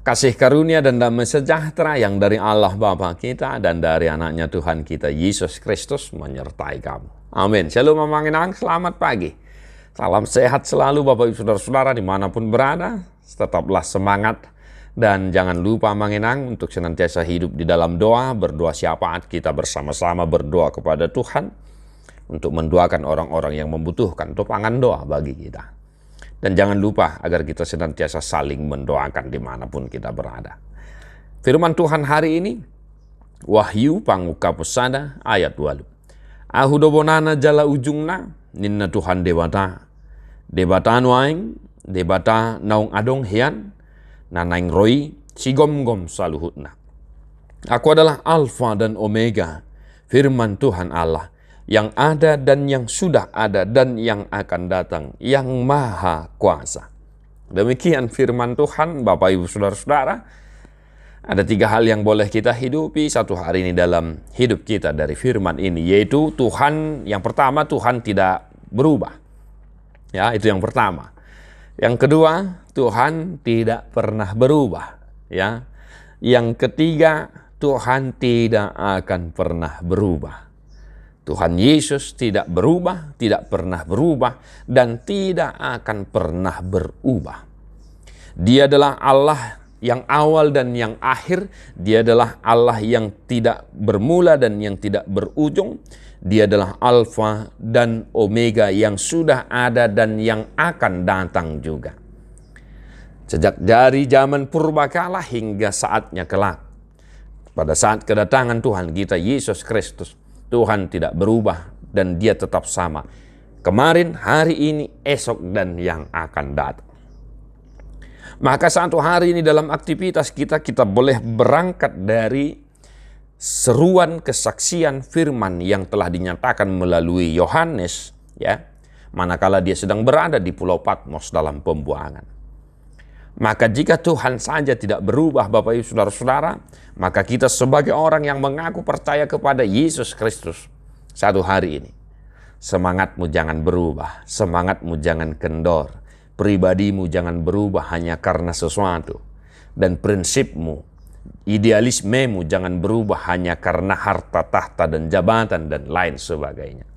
Kasih karunia dan damai sejahtera yang dari Allah Bapa kita dan dari anaknya Tuhan kita Yesus Kristus menyertai kamu. Amin. Shalom Mamang Inang, selamat pagi. Salam sehat selalu Bapak Ibu Saudara-saudara dimanapun berada. Tetaplah semangat dan jangan lupa Mamang Inang untuk senantiasa hidup di dalam doa. Berdoa syafaat kita bersama-sama berdoa kepada Tuhan untuk mendoakan orang-orang yang membutuhkan topangan doa bagi kita. Dan jangan lupa agar kita senantiasa saling mendoakan dimanapun kita berada. Firman Tuhan hari ini, Wahyu panguka pesada ayat 2. Ahudobonana jala ujungna, ninna Tuhan debata. Debata nuaing, debata naung adong hian, nanaing roi, sigom-gom saluhutna. Aku adalah Alfa dan Omega, firman Tuhan Allah, yang ada dan yang sudah ada dan yang akan datang, yang maha kuasa. Demikian firman Tuhan, Bapak Ibu Saudara-saudara. Ada 3 hal yang boleh kita hidupi satu hari ini dalam hidup kita dari firman ini, yaitu Tuhan, yang pertama, Tuhan tidak berubah. Ya, itu yang pertama. Yang kedua, Tuhan tidak pernah berubah. Ya. Yang ketiga, Tuhan tidak akan pernah berubah. Tuhan Yesus tidak berubah, tidak pernah berubah, dan tidak akan pernah berubah. Dia adalah Allah yang awal dan yang akhir. Dia adalah Allah yang tidak bermula dan yang tidak berujung. Dia adalah Alfa dan Omega yang sudah ada dan yang akan datang juga. Sejak dari zaman purbakala hingga saatnya kelak. Pada saat kedatangan Tuhan kita Yesus Kristus, Tuhan tidak berubah dan dia tetap sama. Kemarin, hari ini, esok, dan yang akan datang. Maka satu hari ini dalam aktivitas kita boleh berangkat dari seruan kesaksian firman yang telah dinyatakan melalui Yohanes, ya, manakala dia sedang berada di Pulau Patmos dalam pembuangan. Maka jika Tuhan saja tidak berubah Bapak Ibu Saudara-saudara, maka kita sebagai orang yang mengaku percaya kepada Yesus Kristus satu hari ini, semangatmu jangan berubah, semangatmu jangan kendor, pribadimu jangan berubah hanya karena sesuatu, dan prinsipmu, idealismemu jangan berubah hanya karena harta, tahta, dan jabatan, dan lain sebagainya.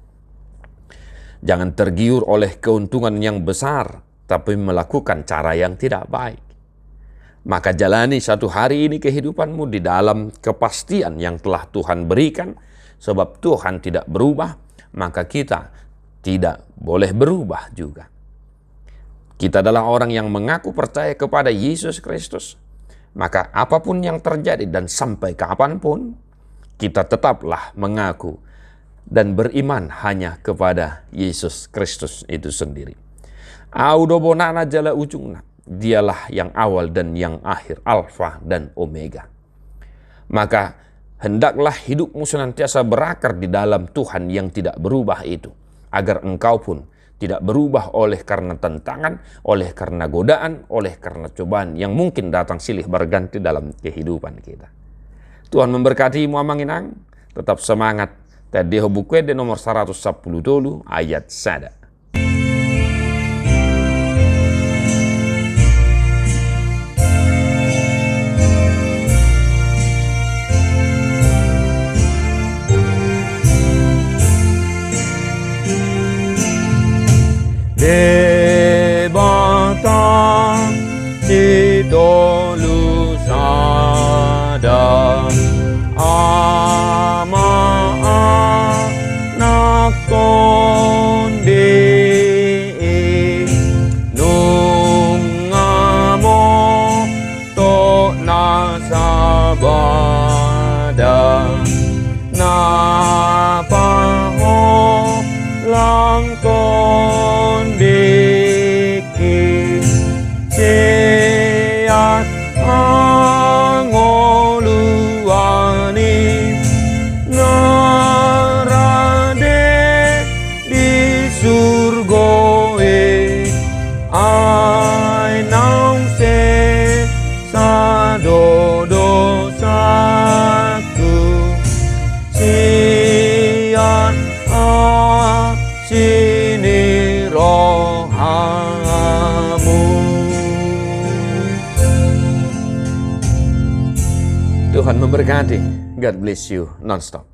Jangan tergiur oleh keuntungan yang besar, tapi melakukan cara yang tidak baik. Maka jalani satu hari ini kehidupanmu di dalam kepastian yang telah Tuhan berikan. Sebab Tuhan tidak berubah, maka kita tidak boleh berubah juga. Kita adalah orang yang mengaku percaya kepada Yesus Kristus. Maka apapun yang terjadi dan sampai kapanpun, kita tetaplah mengaku dan beriman hanya kepada Yesus Kristus itu sendiri. Audobonana jala ujungna, dialah yang awal dan yang akhir, Alfa dan Omega. Maka hendaklah hidupmu senantiasa berakar di dalam Tuhan yang tidak berubah itu, agar engkau pun tidak berubah oleh karena tentangan, oleh karena godaan, oleh karena cobaan yang mungkin datang silih berganti dalam kehidupan kita. Tuhan memberkatimu Mamang Inang, tetap semangat. Tadi buku nomor 110 dulu ayat sada. Debata idolu sada ama nakon de Tuhan memberkati. God bless you non-stop.